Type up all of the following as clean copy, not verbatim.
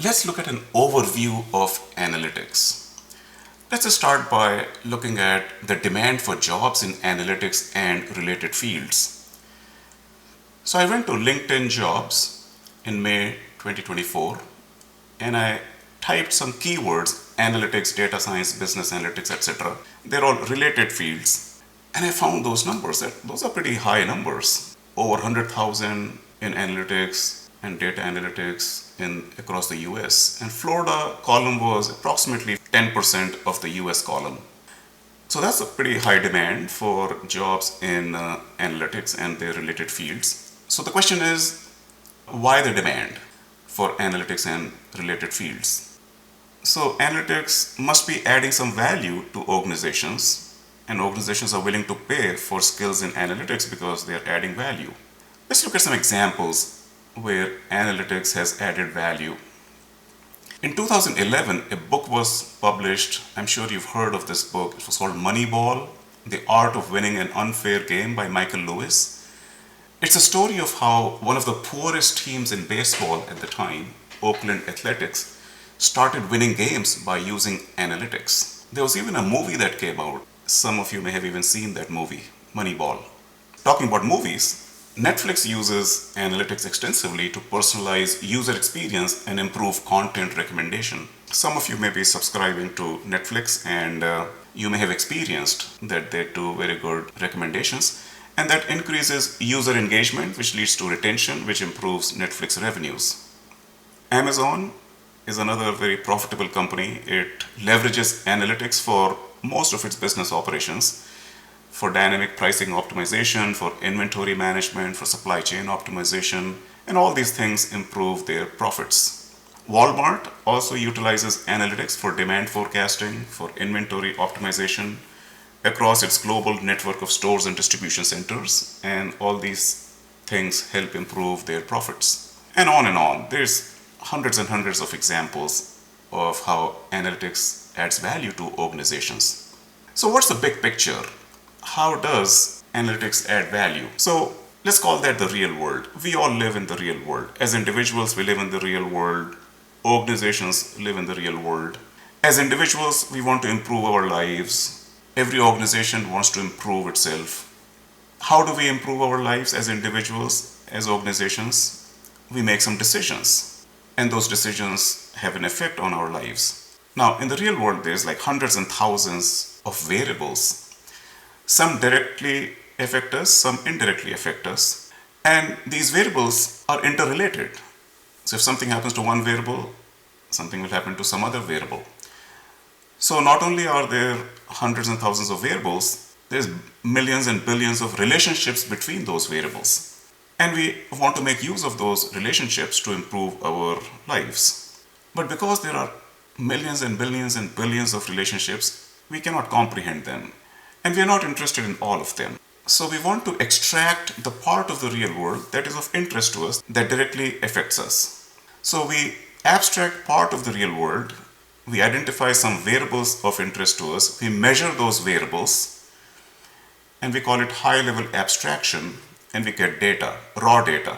Let's look at an overview of analytics. Let's just start by looking at the demand for jobs in analytics and related fields. So I went to LinkedIn Jobs in May 2024 and I typed some keywords: analytics, data science, business analytics, etc. They're all related fields. And I found those numbers. Those are pretty high numbers. Over 100,000 in analytics and data analytics across the US. And Florida column was approximately 10% of the US column. So that's a pretty high demand for jobs in analytics and their related fields. So the question is, why the demand for analytics and related fields? So analytics must be adding some value to organizations, and organizations are willing to pay for skills in analytics because they are adding value. Let's look at some examples where analytics has added value. In 2011, a book was published. I'm sure you've heard of this book. It was called Moneyball: The Art of Winning an Unfair Game by Michael Lewis. It's a story of how one of the poorest teams in baseball at the time, Oakland Athletics, started winning games by using analytics. There was even a movie that came out. Some of you may have even seen that movie, Moneyball. Talking about movies, Netflix uses analytics extensively to personalize user experience and improve content recommendation. Some of you may be subscribing to Netflix and you may have experienced that they do very good recommendations, and that increases user engagement, which leads to retention, which improves Netflix revenues. Amazon is another very profitable company. It leverages analytics for most of its business operations, for dynamic pricing optimization, for inventory management, for supply chain optimization, and all these things improve their profits. Walmart also utilizes analytics for demand forecasting, for inventory optimization across its global network of stores and distribution centers, and all these things help improve their profits. And on and on. There's hundreds and hundreds of examples of how analytics adds value to organizations. So what's the big picture? How does analytics add value? So let's call that the real world. We all live in the real world. As individuals, we live in the real world. Organizations live in the real world. As individuals, we want to improve our lives. Every organization wants to improve itself. How do we improve our lives as individuals, as organizations? We make some decisions, and those decisions have an effect on our lives. Now, in the real world, there's like hundreds and thousands of variables. Some directly affect us, some indirectly affect us. And these variables are interrelated. So if something happens to one variable, something will happen to some other variable. So not only are there hundreds and thousands of variables, there's millions and billions of relationships between those variables. And we want to make use of those relationships to improve our lives. But because there are millions and billions and billions of relationships, we cannot comprehend them. And we are not interested in all of them. So we want to extract the part of the real world that is of interest to us, that directly affects us. So we abstract part of the real world, we identify some variables of interest to us, we measure those variables, and we call it high-level abstraction, and we get data, raw data.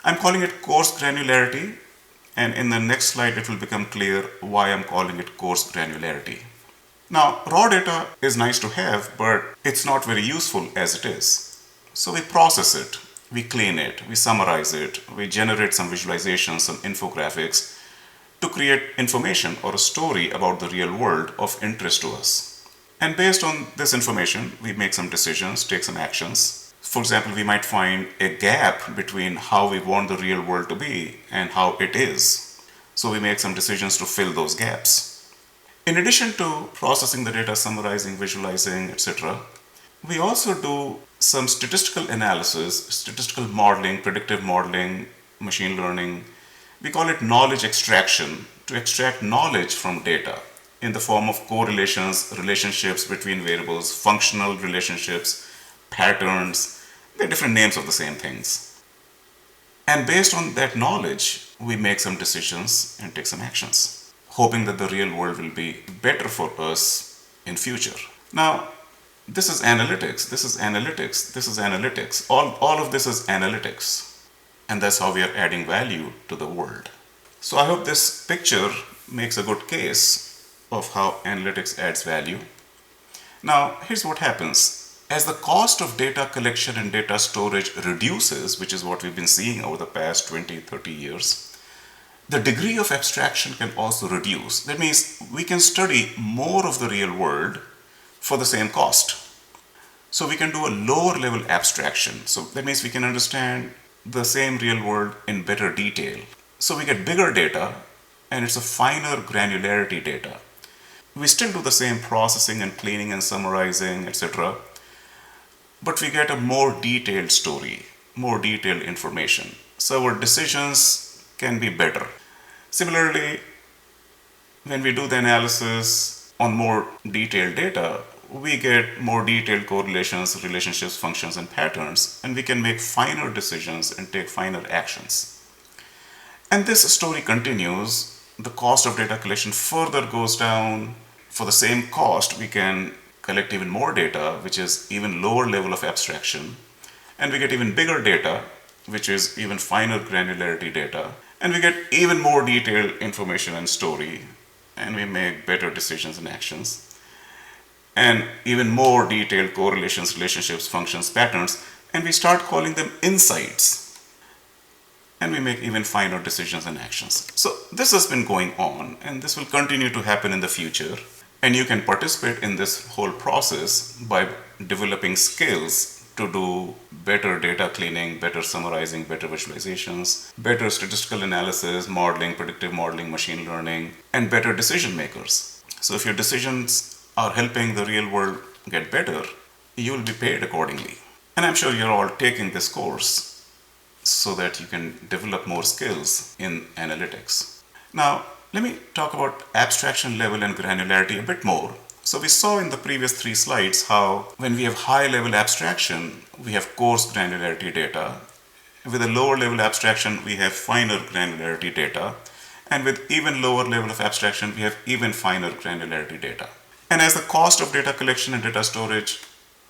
I'm calling it coarse granularity, and in the next slide it will become clear why I'm calling it coarse granularity. Now, raw data is nice to have, but it's not very useful as it is. So we process it, we clean it, we summarize it, we generate some visualizations, some infographics to create information or a story about the real world of interest to us. And based on this information, we make some decisions, take some actions. For example, we might find a gap between how we want the real world to be and how it is. So we make some decisions to fill those gaps. In addition to processing the data, summarizing, visualizing, etc., we also do some statistical analysis, statistical modeling, predictive modeling, machine learning. We call it knowledge extraction, to extract knowledge from data in the form of correlations, relationships between variables, functional relationships, patterns. They're different names of the same things. And based on that knowledge, we make some decisions and take some actions, hoping that the real world will be better for us in future. Now, this is analytics, this is analytics, this is analytics. All of this is analytics. And that's how we are adding value to the world. So I hope this picture makes a good case of how analytics adds value. Now, here's what happens. As the cost of data collection and data storage reduces, which is what we've been seeing over the past 20, 30 years, the degree of abstraction can also reduce. That means we can study more of the real world for the same cost. So we can do a lower level abstraction. So that means we can understand the same real world in better detail. So we get bigger data and it's a finer granularity data. We still do the same processing and cleaning and summarizing, etc. But we get a more detailed story, more detailed information. So our decisions can be better. Similarly, when we do the analysis on more detailed data, we get more detailed correlations, relationships, functions, and patterns, and we can make finer decisions and take finer actions. And this story continues. The cost of data collection further goes down. For the same cost, we can collect even more data, which is even lower level of abstraction, and we get even bigger data, which is even finer granularity data, and we get even more detailed information and story, and we make better decisions and actions, and even more detailed correlations, relationships, functions, patterns, and we start calling them insights, and we make even finer decisions and actions. So this has been going on, and this will continue to happen in the future. And you can participate in this whole process by developing skills to do better data cleaning, better summarizing, better visualizations, better statistical analysis, modeling, predictive modeling, machine learning, and better decision makers. So if your decisions are helping the real world get better, you will be paid accordingly. And I'm sure you're all taking this course so that you can develop more skills in analytics. Now, let me talk about abstraction level and granularity a bit more. So we saw in the previous 3 slides how when we have high level abstraction, we have coarse granularity data. With a lower level abstraction, we have finer granularity data. And with even lower level of abstraction, we have even finer granularity data. And as the cost of data collection and data storage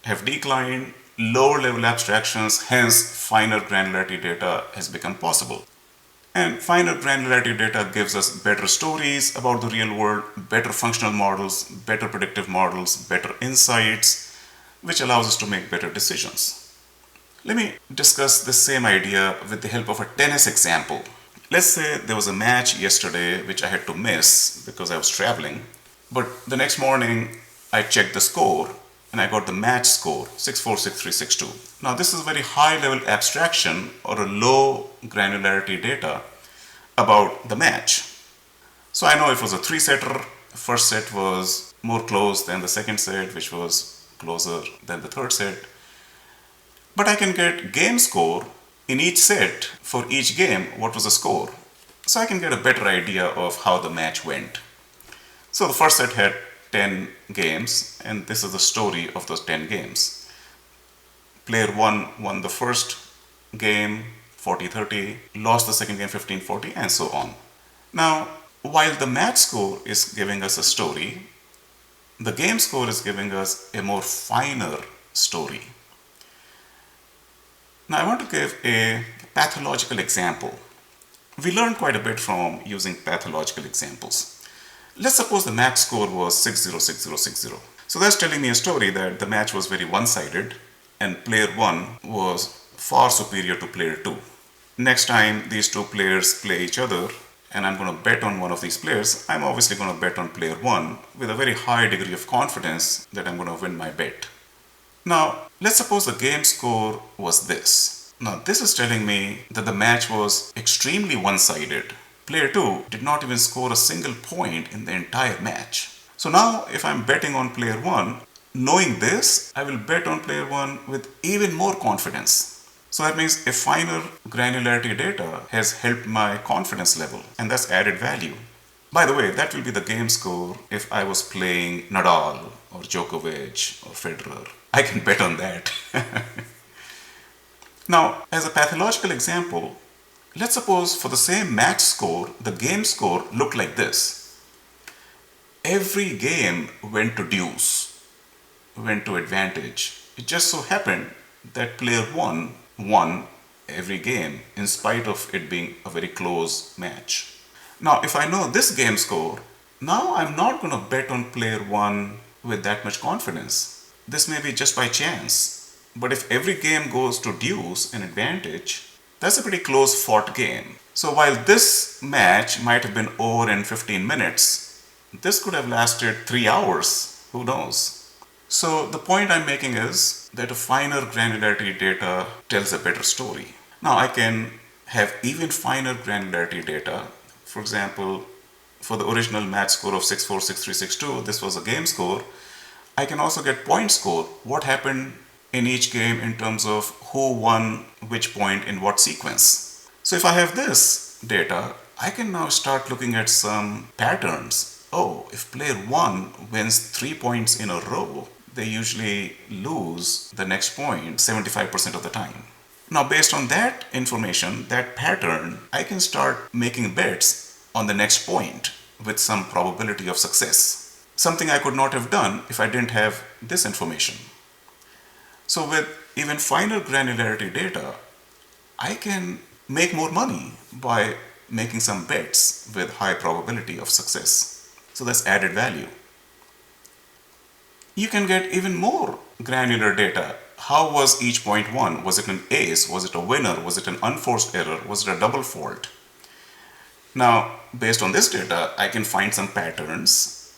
have declined, lower level abstractions, hence finer granularity data, has become possible. And finer granularity data gives us better stories about the real world, better functional models, better predictive models, better insights, which allows us to make better decisions. Let me discuss the same idea with the help of a tennis example. Let's say there was a match yesterday which I had to miss because I was traveling, but the next morning I checked the score and I got the match score 6-4, 6-3, 6-2. Now this is a very high level abstraction or a low granularity data about the match. So I know it was a 3-setter. First set was more close than the second set, which was closer than the third set. But I can get game score in each set for each game, what was the score. So I can get a better idea of how the match went. So the first set had 10 games, and this is the story of those 10 games. Player 1 won the first game 40-30, lost the second game 15-40, and so on. Now, while the match score is giving us a story, the game score is giving us a more finer story. Now, I want to give a pathological example. We learned quite a bit from using pathological examples. Let's suppose the match score was 6-0, 6-0, 6-0. So that's telling me a story that the match was very one-sided and player 1 was far superior to player 2. Next time these two players play each other and I'm going to bet on one of these players, I'm obviously going to bet on player 1 with a very high degree of confidence that I'm going to win my bet. Now, let's suppose the game score was this. Now, this is telling me that the match was extremely one-sided. Player 2 did not even score a single point in the entire match. So now, if I'm betting on player 1, knowing this, I will bet on player 1 with even more confidence. So that means a finer granularity data has helped my confidence level, and that's added value. By the way, that will be the game score if I was playing Nadal or Djokovic or Federer. I can bet on that. Now, as a pathological example, let's suppose for the same match score, the game score looked like this. Every game went to deuce, went to advantage. It just so happened that player 1 won every game in spite of it being a very close match. Now, if I know this game score, now I'm not going to bet on player 1 with that much confidence. This may be just by chance. But if every game goes to deuce, an advantage, that's a pretty close fought game. So while this match might have been over in 15 minutes, this could have lasted 3 hours. Who knows? So the point I'm making is that a finer granularity data tells a better story. Now I can have even finer granularity data. For example, for the original match score of 6-4, 6-3, 6-2, this was a game score. I can also get point score. What happened in each game in terms of who won which point in what sequence. So if I have this data, I can now start looking at some patterns. Oh, if player 1 wins 3 points in a row, they usually lose the next point 75% of the time. Now, based on that information, that pattern, I can start making bets on the next point with some probability of success. Something I could not have done if I didn't have this information. So with even finer granularity data, I can make more money by making some bets with high probability of success. So that's added value. You can get even more granular data. How was each point won? Was it an ace? Was it a winner? Was it an unforced error? Was it a double fault? Now, based on this data, I can find some patterns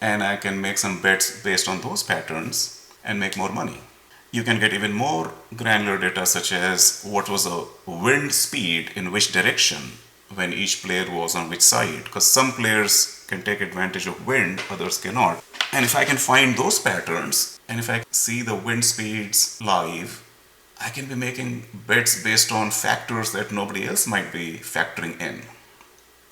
and I can make some bets based on those patterns and make more money. You can get even more granular data, such as what was the wind speed in which direction when each player was on which side, because some players can take advantage of wind, others cannot. And if I can find those patterns, and if I see the wind speeds live, I can be making bets based on factors that nobody else might be factoring in.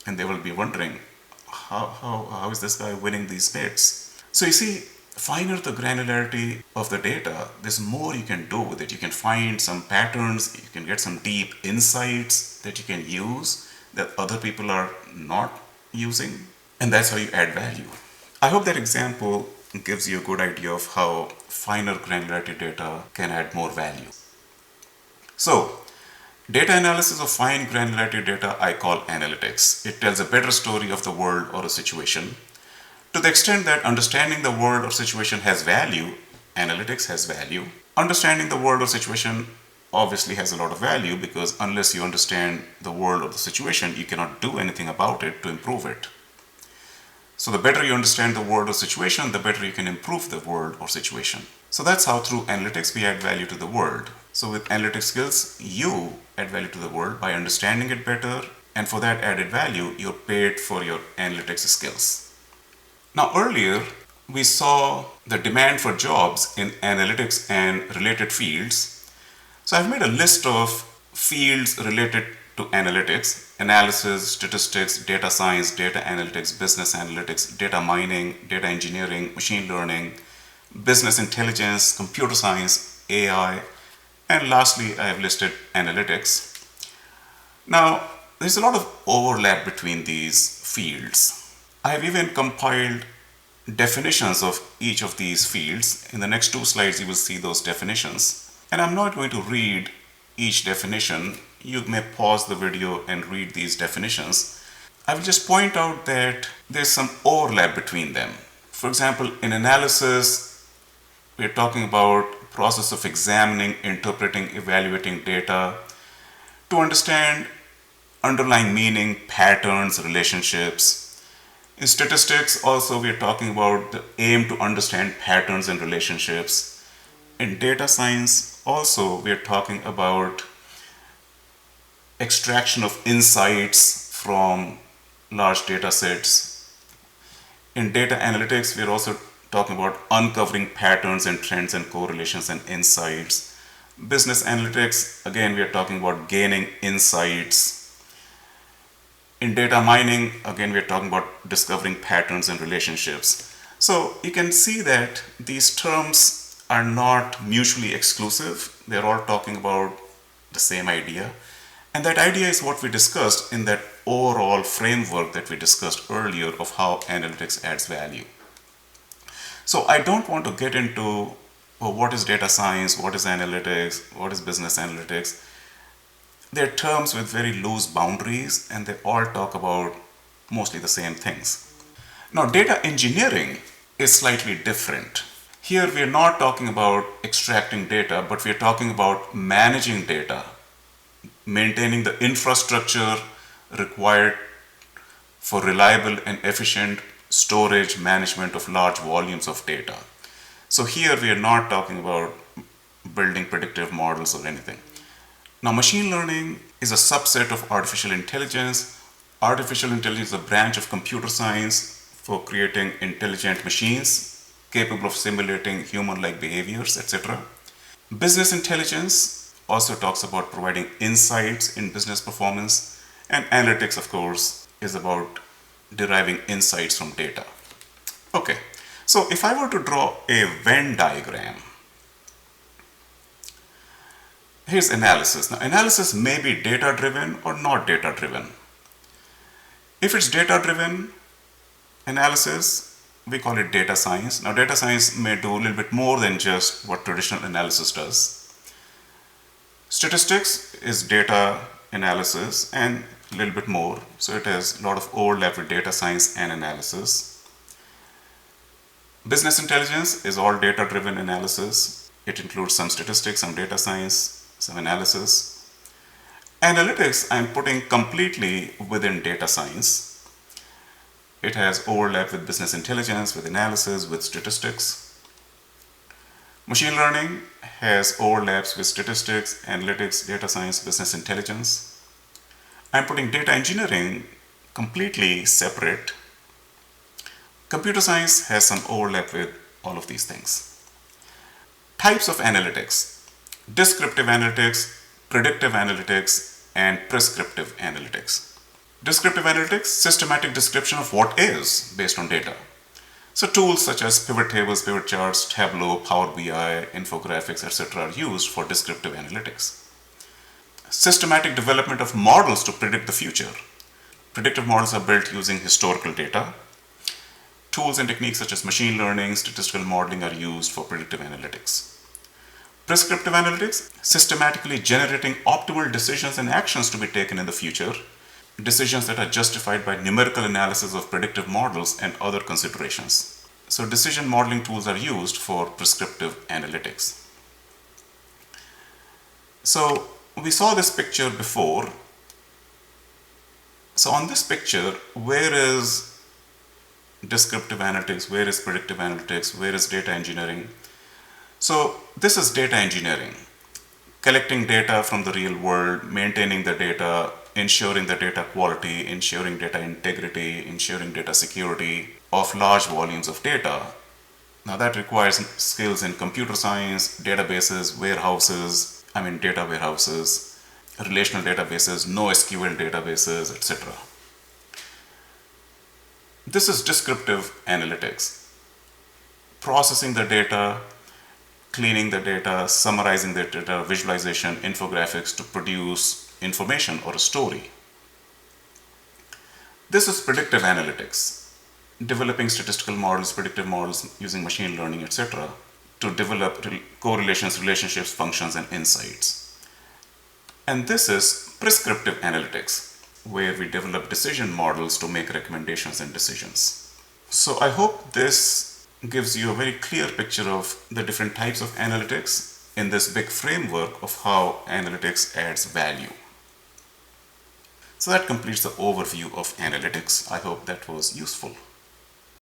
And they will be wondering, how is this guy winning these bets? So you see, finer the granularity of the data, there's more you can do with it. You can find some patterns, you can get some deep insights that you can use that other people are not using, and that's how you add value. I hope that example gives you a good idea of how finer granularity data can add more value. So, data analysis of fine granularity data I call analytics. It tells a better story of the world or a situation. To the extent that understanding the world or situation has value, analytics has value. Understanding the world or situation obviously has a lot of value, because unless you understand the world or the situation, you cannot do anything about it to improve it. So the better you understand the world or situation, the better you can improve the world or situation. So that's how through analytics we add value to the world. So with analytic skills, you add value to the world by understanding it better, and for that added value, you're paid for your analytics skills. Now earlier, we saw the demand for jobs in analytics and related fields. So I've made a list of fields related to analytics: analysis, statistics, data science, data analytics, business analytics, data mining, data engineering, machine learning, business intelligence, computer science, AI, and lastly, I have listed analytics. Now, there's a lot of overlap between these fields. I have even compiled definitions of each of these fields. In the next 2 slides, you will see those definitions. And I'm not going to read each definition. You may pause the video and read these definitions. I will just point out that there's some overlap between them. For example, in analysis, we're talking about process of examining, interpreting, evaluating data to understand underlying meaning, patterns, relationships. In statistics, also, we're talking about the aim to understand patterns and relationships. In data science, also, we're talking about extraction of insights from large data sets. In data analytics, we're also talking about uncovering patterns and trends and correlations and insights. Business analytics, again, we are talking about gaining insights. In data mining, again, we are talking about discovering patterns and relationships. So you can see that these terms are not mutually exclusive. They're all talking about the same idea. And that idea is what we discussed in that overall framework that we discussed earlier of how analytics adds value. So I don't want to get into what is data science, what is analytics, what is business analytics. They're terms with very loose boundaries and they all talk about mostly the same things. Now, data engineering is slightly different. Here, we are not talking about extracting data, but we are talking about managing data, maintaining the infrastructure required for reliable and efficient storage management of large volumes of data. So, here we are not talking about building predictive models or anything. Now, machine learning is a subset of artificial intelligence. Artificial intelligence is a branch of computer science for creating intelligent machines capable of simulating human-like behaviors, etc. Business intelligence also talks about providing insights in business performance, and analytics, of course, is about deriving insights from data. Okay, so if I were to draw a Venn diagram, here's analysis. Now, analysis may be data-driven or not data-driven. If it's data-driven analysis, we call it data science. Now, data science may do a little bit more than just what traditional analysis does. Statistics is data analysis and a little bit more. So it has a lot of overlap with data science and analysis. Business intelligence is all data-driven analysis. It includes some statistics, some data science, some analysis. Analytics, I'm putting completely within data science. It has overlap with business intelligence, with analysis, with statistics. Machine learning has overlaps with statistics, analytics, data science, business intelligence. I'm putting data engineering completely separate. Computer science has some overlap with all of these things. Types of analytics: descriptive analytics, predictive analytics, and prescriptive analytics. Descriptive analytics, systematic description of what is based on data. So tools such as pivot tables, pivot charts, Tableau, Power BI, infographics, etc. are used for descriptive analytics. Systematic development of models to predict the future. Predictive models are built using historical data. Tools and techniques such as machine learning, statistical modeling are used for predictive analytics. Prescriptive analytics, systematically generating optimal decisions and actions to be taken in the future, decisions that are justified by numerical analysis of predictive models and other considerations. So decision modeling tools are used for prescriptive analytics. So we saw this picture before. So on this picture, where is descriptive analytics, where is predictive analytics, where is data engineering? So this is data engineering, collecting data from the real world, maintaining the data, ensuring the data quality, ensuring data integrity, ensuring data security of large volumes of data. Now that requires skills in computer science, databases, data warehouses, relational databases, NoSQL databases, etc. This is descriptive analytics, processing the data, cleaning the data, summarizing the data, visualization, infographics to produce information or a story. This is predictive analytics, developing statistical models, predictive models using machine learning, etc. to develop correlations, relationships, functions, and insights. And this is prescriptive analytics, where we develop decision models to make recommendations and decisions. So I hope this gives you a very clear picture of the different types of analytics in this big framework of how analytics adds value. So that completes the overview of analytics. I hope that was useful.